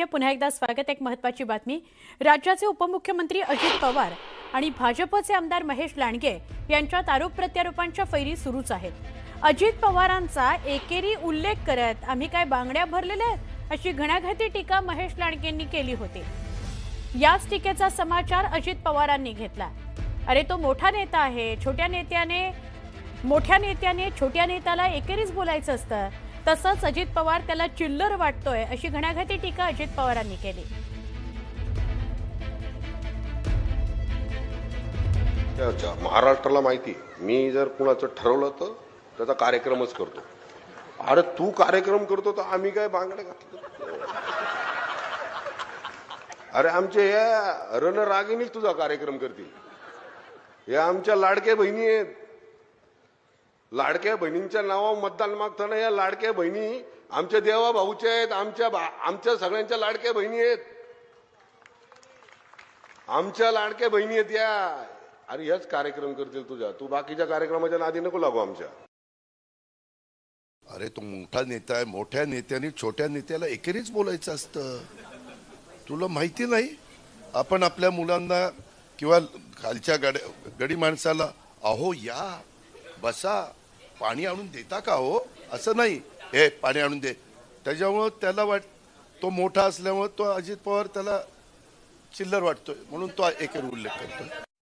पुन्हा एकदा स्वागत। एक महत्त्वाची बातमी, राज्याचे उपमुख्यमंत्री अजित पवार आणि भाजपचे आमदार महेश लांडगे यांच्यात आरोप प्रत्यारोपांच्या फैरी सुरूच आहेत। अजित पवारांचा एकेरी उल्लेख करत आम्ही काय बांगड्या भरलेल्या अशी घणाघाती टीका महेश लांडगेंनी केली होती। याच टीकेचा समाचार अजित पवारांनी घेतला। अरे तो मोठा नेता आहे, मोठ्या नेत्याने छोट्या नेत्याला एकेरीच बोलायचं असतं, तसंच अजित पवार त्याला चिल्लर वाटतोय अशी घणाघाती टीका अजित पवारांनी केली। महाराष्ट्राला माहिती, मी जर कुणाचं ठरवलं तर त्याचा कार्यक्रमच करतो। अरे तू कार्यक्रम करतो तर आम्ही काय बांगड्या घातलं? अरे आमचे या रणरागिणीच तुझा कार्यक्रम करतील। या आमच्या लाडक्या बहिणी आहेत, लाडक्या बहिणींच्या नावावर मतदान मागताना या लाडक्या बहिणी आमच्या देवा भाऊच्या आहेत, आमच्या सगळ्यांच्या लाडक्या बहिणी आहेत, आमच्या लाडक्या बहिणी आहेत या। अरे हेच कार्यक्रम करतील तुझ्या, तू बाकीच्या कार्यक्रमाच्या नादी नको लागू आमच्या। अरे तो मोठा नेता आहे, मोठ्या नेत्याने छोट्या नेत्याला एकेरीच बोलायचं असतं। तुला माहिती नाही, आपण आपल्या मुलांना किंवा खालच्या गडी माणसाला अहो या बसा पाणी आणून देता का हो, असं नाही, हे पाणी आणून दे। त्याच्यामुळं त्याला तो मोठा असल्यामुळे तो अजित पवार त्याला चिल्लर वाटतोय, म्हणून तो एकेरी उल्लेख करतोय।